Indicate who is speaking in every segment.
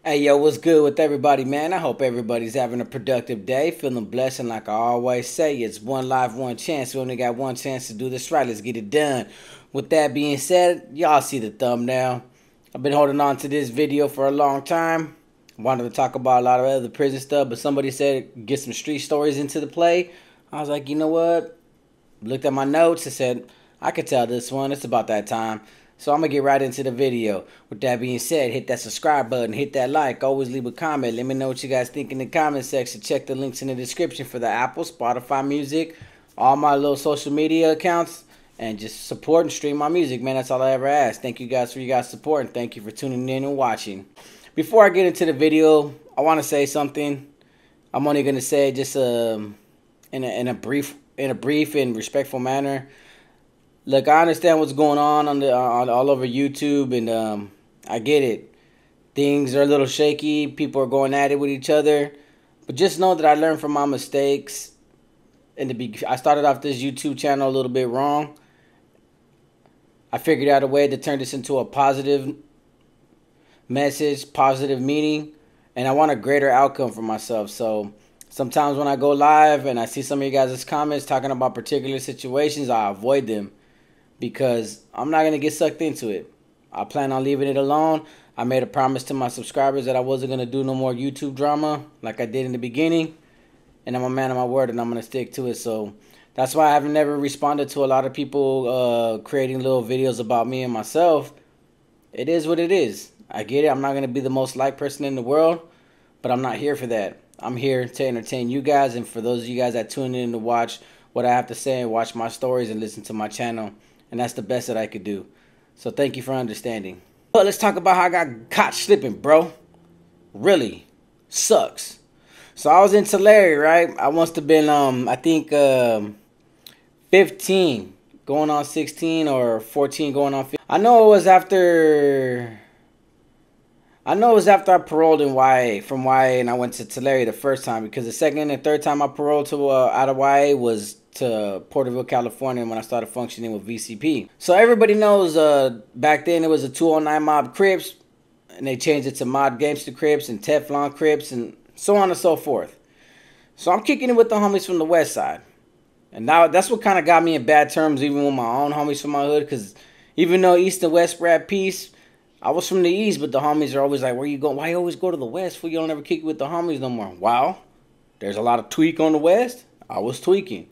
Speaker 1: Hey yo, what's good with everybody, man? I hope everybody's having a productive day, feeling blessed, and like I always say, it's one life, one chance. We only got one chance to do this right. Let's get it done. With that being said, y'all see the thumbnail. I've been holding on to this video for a long time. Wanted to talk about a lot of other prison stuff, but somebody said get some street stories into the play. I was like, you know what? Looked at my notes and said, I could tell this one. It's about that time. So I'm going to get right into the video. With that being said, hit that subscribe button, hit that like, always leave a comment. Let me know what you guys think in the comment section. Check the links in the description for the Apple, Spotify music, all my little social media accounts, and just support and stream my music, man. That's all I ever ask. Thank you guys for your guys' support, and thank you for tuning in and watching. Before I get into the video, I want to say something. I'm only going to say it just in a brief and respectful manner. Look, I understand what's going on all over YouTube, and I get it. Things are a little shaky. People are going at it with each other, but just know that I learned from my mistakes. I started off this YouTube channel a little bit wrong. I figured out a way to turn this into a positive message, positive meaning, and I want a greater outcome for myself. So sometimes when I go live and I see some of you guys' comments talking about particular situations, I avoid them, because I'm not going to get sucked into it. I plan on leaving it alone. I made a promise to my subscribers that I wasn't going to do no more YouTube drama like I did in the beginning. And I'm a man of my word, and I'm going to stick to it. So that's why I have never responded to a lot of people creating little videos about me and myself. It is what it is. I get it. I'm not going to be the most liked person in the world, but I'm not here for that. I'm here to entertain you guys, and for those of you guys that tune in to watch what I have to say and watch my stories and listen to my channel. And that's the best that I could do. So thank you for understanding. But let's talk about how I got caught slipping, bro. Really sucks. So I was in Tulare, right? I must have been, I think, 15 going on 16, or 14 going on 15. I know it was after I paroled in YA, from YA, and I went to Tulare the first time, because the second and third time I paroled to out of YA was to Porterville, California, when I started functioning with VCP. So everybody knows back then it was a 209 Mob Crips, and they changed it to Mod Gangster Crips and Teflon Crips and so on and so forth. So I'm kicking it with the homies from the West Side. And now that's what kind of got me in bad terms even with my own homies from my hood, because even though East and West rap peace, I was from the East, but the homies are always like, where you going? Why you always go to the West? Fool, you don't ever kick it with the homies no more. Well, there's a lot of tweak on the West. I was tweaking.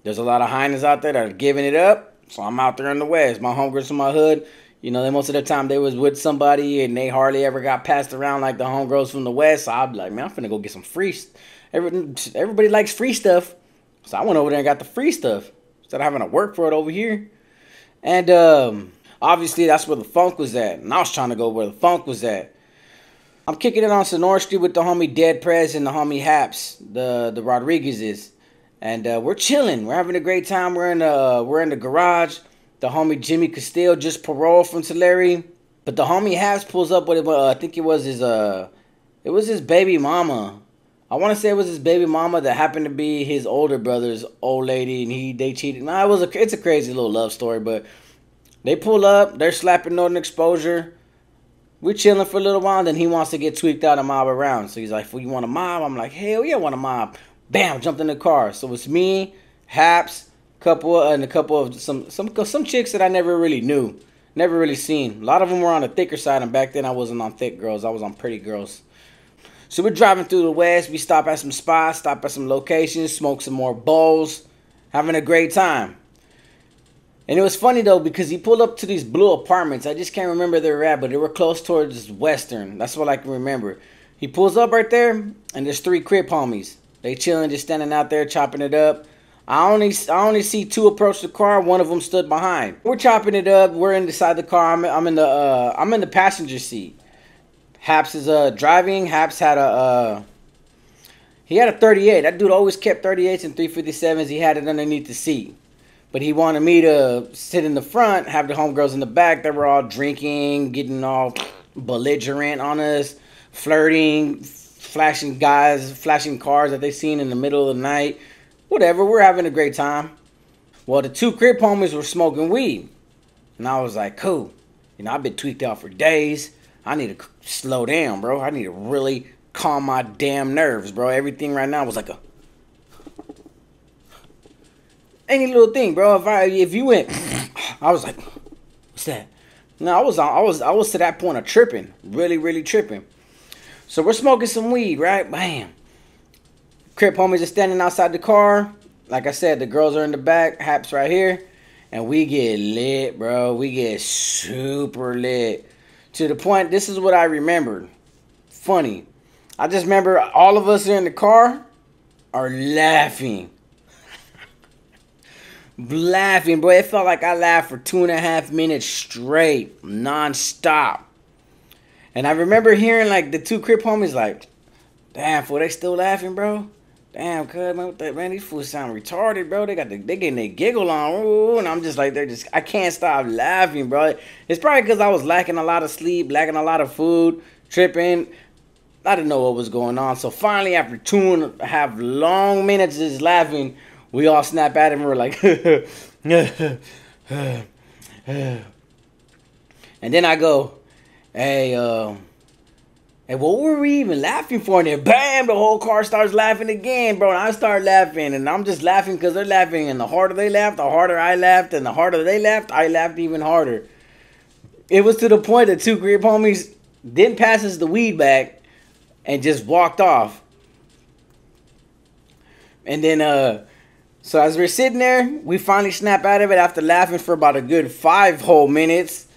Speaker 1: There's a lot of hyenas out there that are giving it up, so I'm out there in the West. My homegirls from my hood, you know, most of the time they was with somebody, and they hardly ever got passed around like the homegirls from the West. So I'd be like, man, I'm finna go get some free. Everybody likes free stuff, so I went over there and got the free stuff instead of having to work for it over here. And obviously that's where the funk was at, and I was trying to go where the funk was at. I'm kicking it on Sonora Street with the homie Dead Prez and the homie Haps, the Rodriguezes. And we're chilling. We're having a great time. We're in the garage. The homie Jimmy Castile just paroled from Tulare, but the homie Haps pulls up with I think it was his baby mama. I want to say it was his baby mama that happened to be his older brother's old lady, and they cheated. Nah, it's a crazy little love story, but they pull up. They're slapping Northern Exposure. We're chilling for a little while, and then he wants to get tweaked out and mob around. So he's like, "Well, you want a mob?" I'm like, "Hell yeah, I want a mob." Bam, jumped in the car. So it's me, Haps, a couple of some chicks that I never really knew, never really seen. A lot of them were on the thicker side, and back then I wasn't on thick girls. I was on pretty girls. So we're driving through the West. We stop at some spots, stop at some locations, smoke some more bowls, having a great time. And it was funny though, because he pulled up to these blue apartments. I just can't remember where they were at, but they were close towards Western. That's what I can remember. He pulls up right there, and there's 3 Crip homies. They chilling, just standing out there, chopping it up. I only see 2 approach the car. One of them stood behind. We're chopping it up. We're inside the car. I'm in the passenger seat. Haps is driving. Haps had he had a 38. That dude always kept 38s and 357s. He had it underneath the seat, but he wanted me to sit in the front, have the homegirls in the back. They were all drinking, getting all belligerent on us, flirting, flashing cars that they seen in the middle of the night. Whatever, we're having a great time. Well, the 2 Crip homies were smoking weed, and I was like, cool. You know, I've been tweaked out for days. I need to slow down, bro. I need to really calm my damn nerves, bro. Everything right now was like a any little thing, bro. If you went, I was like, what's that? No, I was to that point of tripping, really tripping. So we're smoking some weed, right? Bam. Crip homies are standing outside the car. Like I said, the girls are in the back, Haps right here, and we get lit, bro. We get super lit to the point. This is what I remembered. Funny. I just remember all of us in the car are laughing. Laughing, bro. It felt like I laughed for 2.5 minutes straight, non-stop. And I remember hearing like the two Crip homies like, damn, fool, they still laughing, bro? Damn, cuz, man, these fools sound retarded, bro. They getting their giggle on. Ooh, and I'm just like, I can't stop laughing, bro. It's probably because I was lacking a lot of sleep, lacking a lot of food, tripping. I didn't know what was going on. So finally, after 2.5 long minutes of just laughing, we all snap at him and we're like, and then I go, hey, what were we even laughing for? And then bam, the whole car starts laughing again, bro. And I start laughing, and I'm just laughing because they're laughing. And the harder they laughed, the harder I laughed. And the harder they laughed, I laughed even harder. It was to the point that two Crip homies didn't pass us the weed back and just walked off. And then, so as we're sitting there, we finally snap out of it after laughing for about a good 5 whole minutes.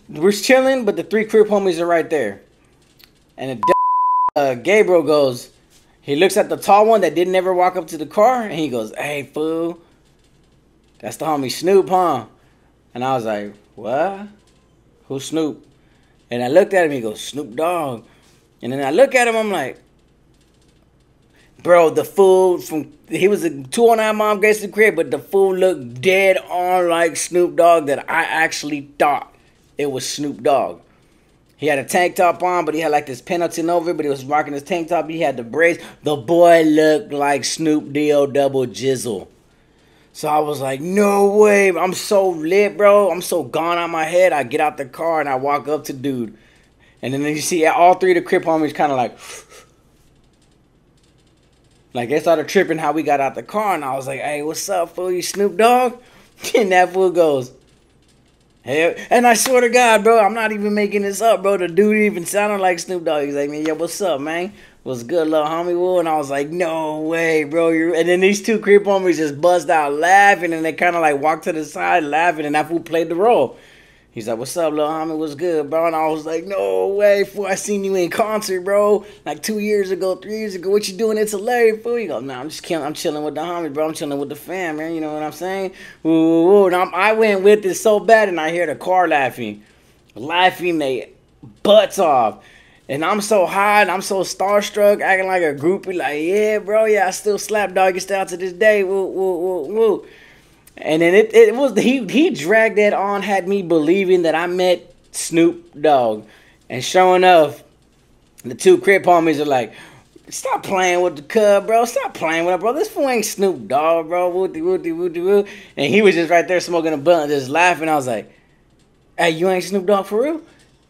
Speaker 1: We're chilling, but the 3 Crip homies are right there. And Gabriel goes, he looks at the tall one that didn't ever walk up to the car, and he goes, hey, fool, that's the homie Snoop, huh? And I was like, what? Who's Snoop? And I looked at him, he goes, Snoop Dogg. And then I look at him, I'm like, bro, the fool he was a 209 Mom Grace the Crib, but the fool looked dead on like Snoop Dogg that I actually thought it was Snoop Dogg. He had a tank top on, but he had like this Pendleton over, but he was rocking his tank top. He had the braids. The boy looked like Snoop D-O double jizzle. So I was like, no way. I'm so lit, bro. I'm so gone out my head. I get out the car and I walk up to dude. And then you see all 3 of the Crip homies kind of like they started tripping how we got out the car. And I was like, hey, what's up, fool? You Snoop Dogg? And that fool goes, hey. And I swear to God, bro, I'm not even making this up, bro. The dude even sounded like Snoop Dogg. He's like, man, yo, what's up, man? What's good, little homie? Woo? And I was like, no way, bro. And then these 2 Crip homies just buzzed out laughing. And they kind of like walked to the side laughing. And that fool played the role. He's like, what's up, little homie? What's good, bro? And I was like, no way, fool. I seen you in concert, bro. Like 2 years ago, 3 years ago. What you doing? It's hilarious, fool. He goes, nah, I'm just killing. I'm chilling with the homie, bro. I'm chilling with the fam, man. You know what I'm saying? Woo. And I went with it so bad, and I hear the car laughing they butts off. And I'm so high, and I'm so starstruck, acting like a groupie. Like, yeah, bro. Yeah, I still slap doggy style to this day. Woo. And then it was he dragged that on, had me believing that I met Snoop Dogg. And sure enough, the 2 Crip homies are like, stop playing with the cub, bro. Stop playing with it, bro. This fool ain't Snoop Dogg, bro. Woo. And he was just right there smoking a blunt, just laughing. I was like, hey, you ain't Snoop Dogg for real?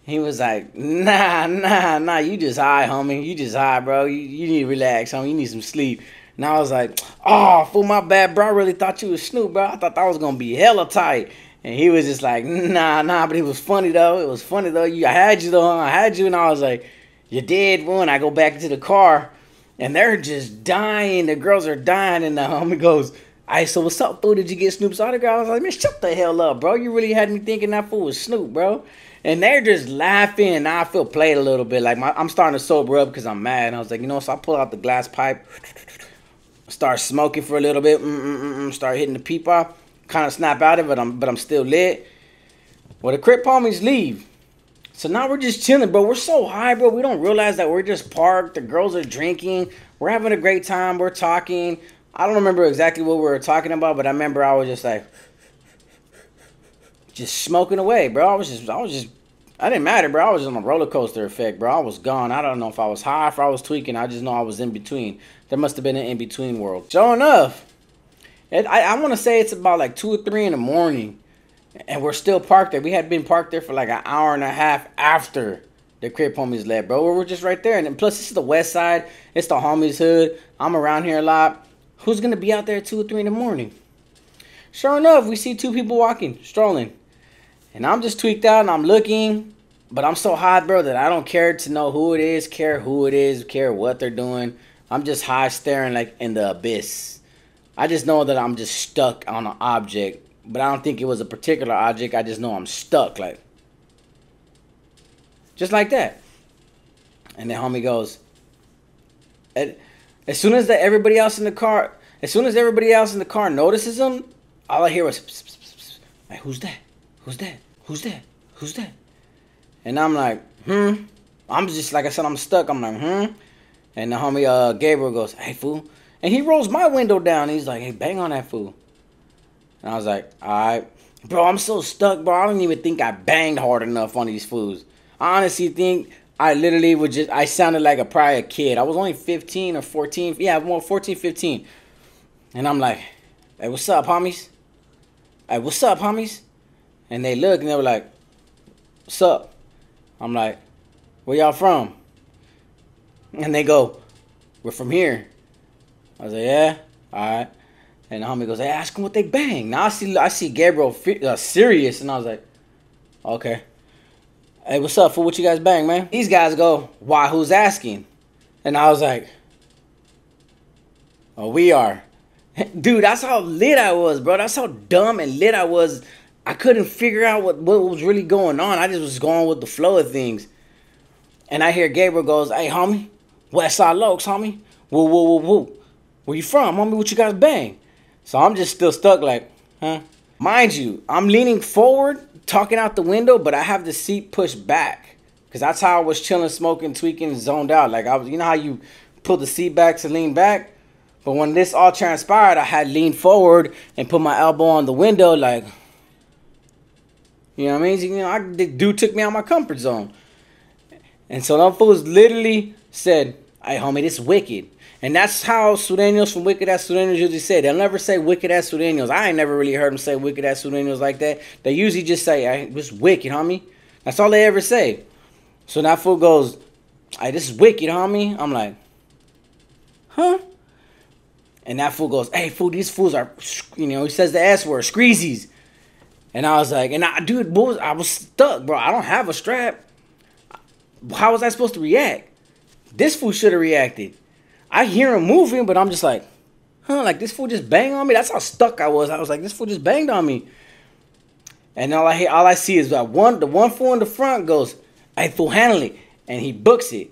Speaker 1: He was like, nah. You just high, homie. You just high, bro. You need to relax, homie. You need some sleep. And I was like, oh, fool, my bad, bro. I really thought you was Snoop, bro. I thought that was going to be hella tight. And he was just like, nah. But it was funny, though. It was funny, though. I had you, though. I had you. And I was like, you did, fool. And I go back into the car. And they're just dying. The girls are dying. And the homie goes, hey, so what's up, fool? Did you get Snoop's autograph? I was like, man, shut the hell up, bro. You really had me thinking that fool was Snoop, bro. And they're just laughing. And I feel played a little bit. Like, I'm starting to sober up because I'm mad. And I was like, you know, so I pull out the glass pipe. Start smoking for a little bit, start hitting the peep off, kind of snap out of it, but I'm still lit. Well, the Crip homies leave. So now we're just chilling, bro. We're so high, bro. We don't realize that we're just parked. The girls are drinking. We're having a great time. We're talking. I don't remember exactly what we were talking about, but I remember I was just like, just smoking away, bro. I didn't matter, bro. I was on a roller coaster effect, bro. I was gone. I don't know if I was high, if I was tweaking. I just know I was in between. There must have been an in-between world. Sure enough, I want to say it's about like 2 or 3 in the morning. And we're still parked there. We had been parked there for like an hour and a half after the crib homies left, bro. We're just right there. And then plus, this is the west side. It's the homies' hood. I'm around here a lot. Who's going to be out there at 2 or 3 in the morning? Sure enough, we see 2 people walking, strolling. And I'm just tweaked out and I'm looking. But I'm so hot, bro, that I don't care to know who it is, care who it is, care what they're doing. I'm just high staring like in the abyss. I just know that I'm just stuck on an object. But I don't think it was a particular object. I just know I'm stuck, like. Just like that. And then homie goes, as soon as everybody else in the car notices him, all I hear was, pss, pss, pss, pss. Like, who's that? Who's that? Who's that? Who's that? And I'm like, I'm just, like I said, I'm stuck. I'm like, And the homie Gabriel goes, hey, fool. And he rolls my window down. He's like, hey, bang on that fool. And I was like, all right. Bro, I'm so stuck, bro. I don't even think I banged hard enough on these fools. I honestly think I literally I sounded like probably a kid. I was only 15 or 14. Yeah, more 14, 15. And I'm like, hey, what's up, homies? Hey, what's up, homies? And they look and they were like, what's up? I'm like, where y'all from? And they go, we're from here. I was like, yeah, all right. And the homie goes, hey, ask them what they bang. Now I see Gabriel serious, and I was like, okay. Hey, what's up, fool? What you guys bang, man? These guys go, why, who's asking? And I was like, oh, we are. Dude, that's how lit I was, bro. That's how dumb and lit I was. I couldn't figure out what was really going on. I just was going with the flow of things. And I hear Gabriel goes, hey, homie, Westside Lokes, homie. Woo, woo, woo, woo. Where you from, homie? What you guys bang? So I'm just still stuck like, huh? Mind you, I'm leaning forward, talking out the window, but I have the seat pushed back. Because that's how I was chilling, smoking, tweaking, zoned out. Like, you know how you pull the seat back to lean back? But when this all transpired, I had leaned forward and put my elbow on the window, like, you know what I mean? You know, the dude took me out of my comfort zone. And so them fools literally said, hey, homie, this wicked. And that's how Surenos from Wicked Ass Surenos usually say. They'll never say Wicked Ass Surenos. I ain't never really heard them say Wicked Ass Surenos like that. They usually just say, hey, this wicked, homie. That's all they ever say. So that fool goes, hey, this is wicked, homie. I'm like, huh? And that fool goes, hey, fool, these fools are, you know, he says the S word, screezies. And I was like, dude, I was stuck, bro. I don't have a strap. How was I supposed to react? This fool should have reacted. I hear him moving, but I'm just like, huh, like this fool just banged on me. That's how stuck I was. I was like, this fool just banged on me. And all I see is that the one fool in the front goes, hey, fool, handle it. And he books it.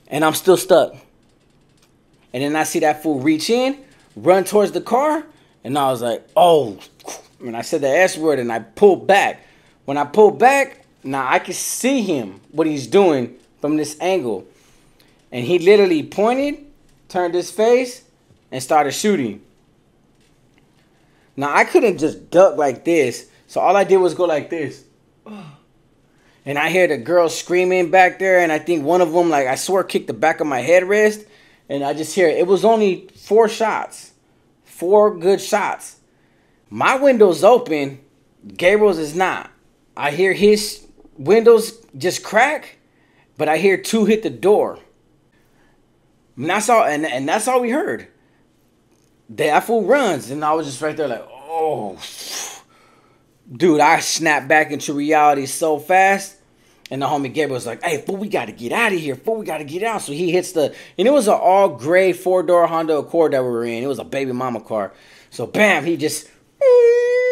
Speaker 1: And I'm still stuck. And then I see that fool reach in, run towards the car. And I was like, oh. And I said the S word and I pulled back. When I pulled back, now I can see him, what he's doing from this angle. And he literally pointed, turned his face, and started shooting. Now, I couldn't just duck like this. So all I did was go like this. And I hear the girl screaming back there. And I think one of them, like, I swear, kicked the back of my headrest. And I just hear it was only 4 shots. 4 good shots. My window's open. Gabriel's is not. I hear his windows just crack. But I hear 2 hit the door. And that's all, and that's all we heard. That fool runs, and I was just right there like, oh. Dude, I snapped back into reality so fast. And the homie Gabriel was like, hey, fool, we got to get out of here. Fool, we got to get out. So he hits and it was an all gray 4-door Honda Accord that we were in. It was a baby mama car. So bam, he just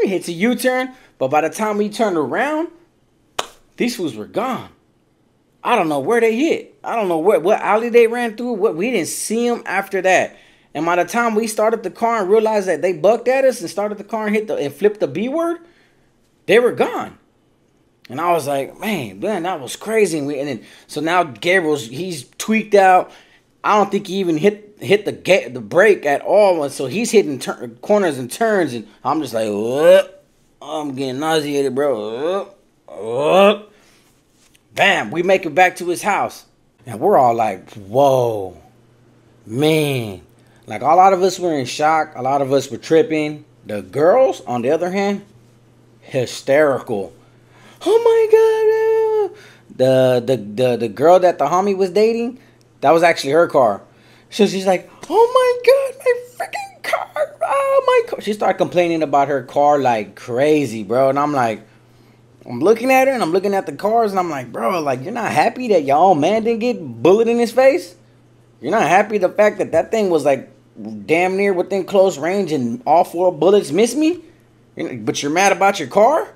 Speaker 1: hits a U-turn. But by the time we turned around, these fools were gone. I don't know where they hit. I don't know what alley they ran through. We didn't see them after that. And by the time we started the car and realized that they bucked at us and started the car and flipped the B word, they were gone. And I was like, man, that was crazy. So now Gabriel's, he's tweaked out. I don't think he even hit the brake at all. So he's hitting corners and turns, and I'm just like, what? I'm getting nauseated, bro. Bam, we make it back to his house. And we're all like, whoa, man. Like, a lot of us were in shock. A lot of us were tripping. The girls, on the other hand, hysterical. Oh my god! The girl that the homie was dating, that was actually her car. So she's like, oh my god, my freaking car! Oh my car! She started complaining about her car like crazy, bro. And I'm like, I'm looking at her and I'm looking at the cars and I'm like, bro, like you're not happy that your old man didn't get bullet in his face? You're not happy the fact that that thing was like damn near within close range and all 4 bullets missed me? But you're mad about your car?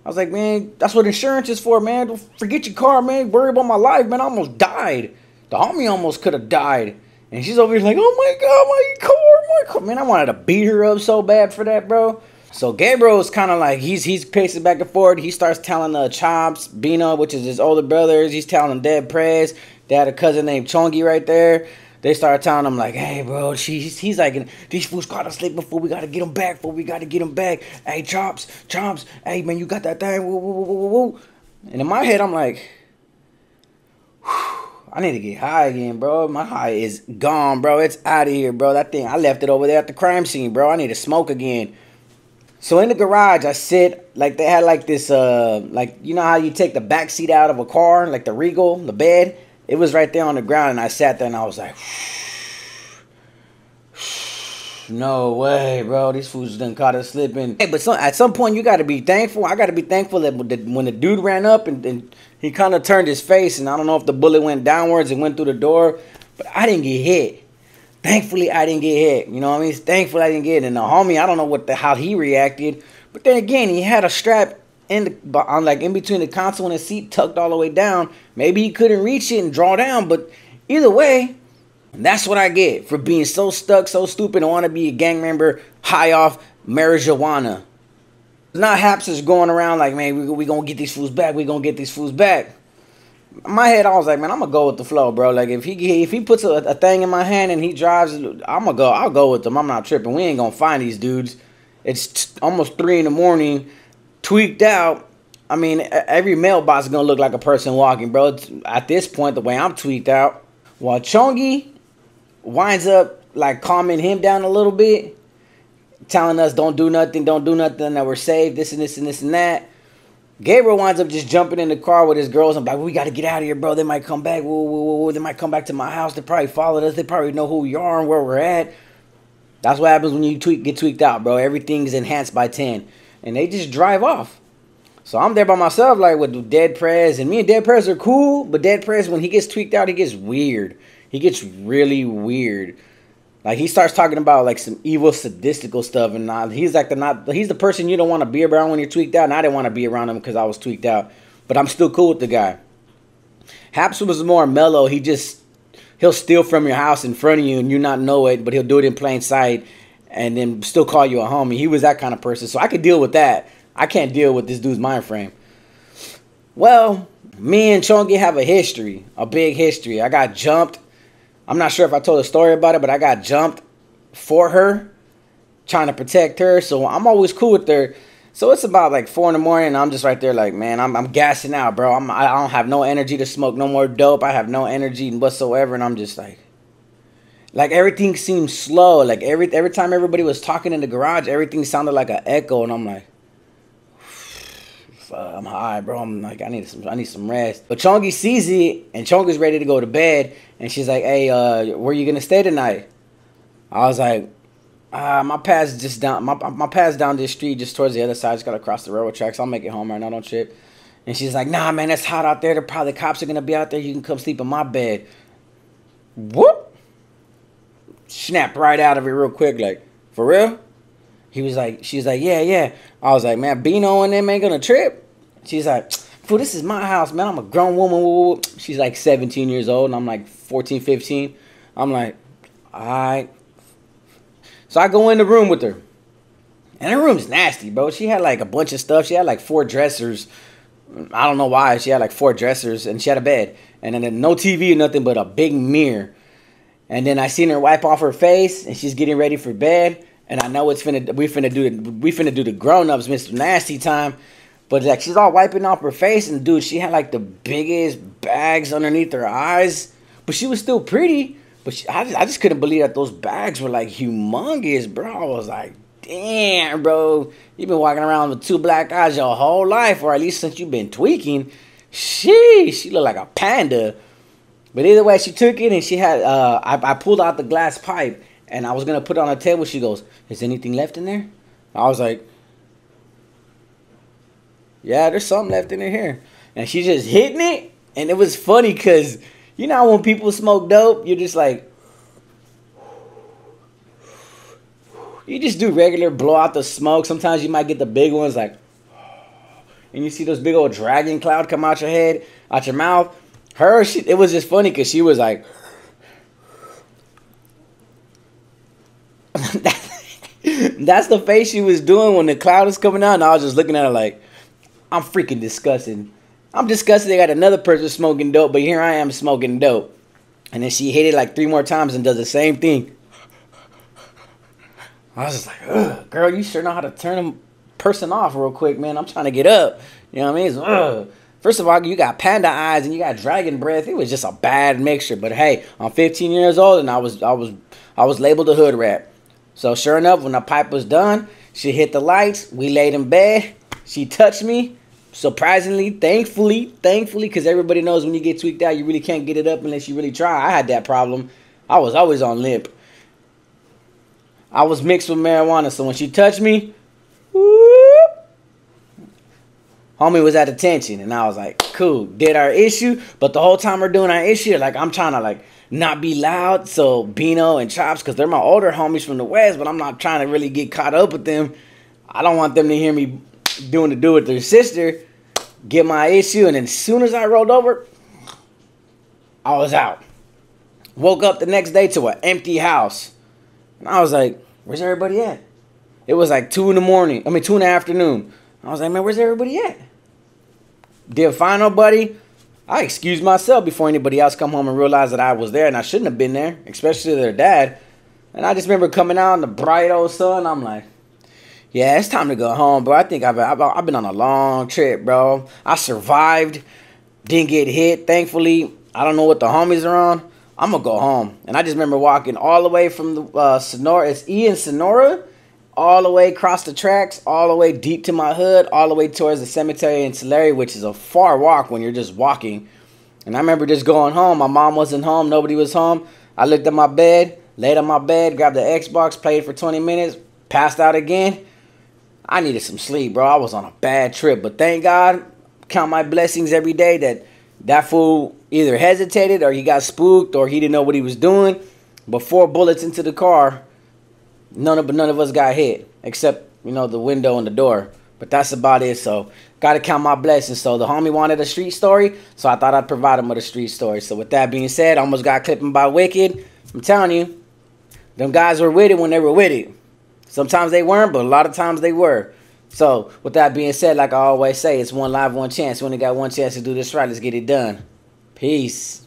Speaker 1: I was like, man, that's what insurance is for, man. Don't forget your car, man. Worry about my life, man. I almost died. The homie almost could have died. And she's over here like, oh my god, my car. Man, I wanted to beat her up so bad for that, bro. So Gabriel's kind of like, he's pacing back and forth. He starts telling Chops, Bino, which is his older brothers. He's telling him Dead Prez. They had a cousin named Chongi right there. They started telling him like, hey, bro, he's like, these fools caught us late before. We got to get them back. Hey, Chops, hey, man, you got that thing? Woo, woo, woo, woo, woo. And in my head, I'm like, I need to get high again, bro. My high is gone, bro. It's out of here, bro. That thing, I left it over there at the crime scene, bro. I need to smoke again. So in the garage, I sit, like they had like this, like, you know how you take the back seat out of a car, like the Regal, the bed? It was right there on the ground, and I sat there and I was like, no way, bro. These fools done caught us slipping. Hey, but at some point, you got to be thankful. I got to be thankful that when the dude ran up and he kind of turned his face, and I don't know if the bullet went downwards and went through the door, but I didn't get hit. Thankfully, I didn't get hit. You know what I mean? Thankfully, I didn't get hit. And the homie, I don't know how he reacted. But then again, he had a strap in between the console and the seat tucked all the way down. Maybe he couldn't reach it and draw down. But either way, that's what I get for being so stuck, so stupid, and want to be a gang member high off marijuana. Not Haps is going around like, man, we going to get these fools back. We going to get these fools back. In my head, I was like, man, I'm gonna go with the flow, bro. Like if he puts a thing in my hand and he drives, I'll go with him. I'm not tripping. We ain't gonna find these dudes. It's almost 3 in the morning, tweaked out. I mean, every mailbox is gonna look like a person walking, bro. At this point, the way I'm tweaked out, while Chongi winds up like calming him down a little bit, telling us don't do nothing, that we're safe, this and this and this and that. Gabriel winds up just jumping in the car with his girls. I'm like, we got to get out of here, bro. They might come back. Whoa. They might come back to my house. They probably followed us. They probably know who we are and where we're at. That's what happens when you get tweaked out, bro. Everything's enhanced by 10. And they just drive off. So I'm there by myself, like with Dead Prez. And me and Dead Prez are cool. But Dead Prez, when he gets tweaked out, he gets weird. He gets really weird. Like he starts talking about like some evil sadistical stuff, and he's the person you don't want to be around when you're tweaked out. And I didn't want to be around him because I was tweaked out, but I'm still cool with the guy. Haps was more mellow. He'll steal from your house in front of you and you not know it, but he'll do it in plain sight and then still call you a homie. He was that kind of person, so I could deal with that. I can't deal with this dude's mind frame. Well, me and Chongi have a big history. I got jumped. I'm not sure if I told a story about it, but I got jumped for her, trying to protect her. So I'm always cool with her. So it's about like 4 in the morning, and I'm just right there like, man, I'm gassing out, bro. I don't have no energy to smoke no more dope. I have no energy whatsoever, and I'm just like everything seems slow. Like every time everybody was talking in the garage, everything sounded like an echo, and I'm like, I'm high, bro. I'm like, I need some rest. But Chongi sees it, and Chongi's ready to go to bed, and she's like, hey, where you gonna stay tonight? I was like, my path's just down. My path's down this street, just towards the other side. Just gotta cross the railroad tracks. I'll make it home right now. Don't trip. And she's like, nah, man, it's hot out there. The cops are gonna be out there. You can come sleep in my bed. Whoop! Snapped right out of it real quick. Like, for real? She's like, yeah. I was like, man, Bino and them ain't gonna trip. She's like, fool, this is my house, man. I'm a grown woman. She's like 17 years old, and I'm like 14, 15. I'm like, all right. So I go in the room with her. And her room's nasty, bro. She had like a bunch of stuff. She had like 4 dressers. I don't know why. She had like 4 dressers, and she had a bed. And then no TV or nothing but a big mirror. And then I seen her wipe off her face, and she's getting ready for bed. And I know we finna do the grown-ups Mr. Nasty time. But like she's all wiping off her face, and dude, she had like the biggest bags underneath her eyes. But she was still pretty. But I just couldn't believe that those bags were like humongous, bro. I was like, damn, bro, you've been walking around with 2 black eyes your whole life, or at least since you've been tweaking. Sheesh, she looked like a panda. But either way, she took it and she had, I pulled out the glass pipe and I was going to put it on the table. She goes, is anything left in there? I was like, yeah, there's something left in here. And she just hitting it. And it was funny because, you know, when people smoke dope, you're just like, you just do regular blow out the smoke. Sometimes you might get the big ones like, and you see those big old dragon cloud come out your head, out your mouth. It was just funny because she was like, that's the face she was doing when the cloud was coming out. And I was just looking at her like, I'm freaking disgusted. I'm disgusted they got another person smoking dope, but here I am smoking dope. And then she hit it like 3 more times and does the same thing. I was just like, ugh, girl, you sure know how to turn a person off real quick, man. I'm trying to get up. You know what I mean? Ugh. First of all, you got panda eyes and you got dragon breath. It was just a bad mixture. But hey, I'm 15 years old and I was labeled a hood rat. So sure enough, when the pipe was done, she hit the lights. We laid in bed. She touched me. Surprisingly, thankfully, because everybody knows when you get tweaked out, you really can't get it up unless you really try. I had that problem. I was always on limp. I was mixed with marijuana, so when she touched me, whoop, homie was at attention, and I was like, cool, did our issue, but the whole time we're doing our issue, like, I'm trying to, like, not be loud, so Bino and Chops, because they're my older homies from the West, but I'm not trying to really get caught up with them. I don't want them to hear me doing the do with their sister, get my issue, and then as soon as I rolled over, I was out. Woke up the next day to an empty house, and I was like, where's everybody at? It was like 2 in the afternoon. I was like, man, where's everybody at? Didn't find nobody. I excused myself before anybody else come home and realized that I was there and I shouldn't have been there, especially their dad. And I just remember coming out in the bright old sun. I'm like, yeah, it's time to go home, bro. I think I've been on a long trip, bro. I survived, didn't get hit, thankfully. I don't know what the homies are on. I'm going to go home. And I just remember walking all the way from the Sonora. It's E in Sonora. All the way across the tracks. All the way deep to my hood. All the way towards the cemetery in Tulare, which is a far walk when you're just walking. And I remember just going home. My mom wasn't home. Nobody was home. I looked at my bed. Laid on my bed. Grabbed the Xbox. Played for 20 minutes. Passed out again. I needed some sleep, bro. I was on a bad trip. But thank God. Count my blessings every day that fool either hesitated or he got spooked or he didn't know what he was doing. But 4 bullets into the car, none of us got hit except, you know, the window and the door. But that's about it. So got to count my blessings. So the homie wanted a street story, so I thought I'd provide him with a street story. So with that being said, I almost got clipping by Wicked. I'm telling you, them guys were with it when they were with it. Sometimes they weren't, but a lot of times they were. So with that being said, like I always say, it's one life, one chance. We only got one chance to do this right. Let's get it done. Peace.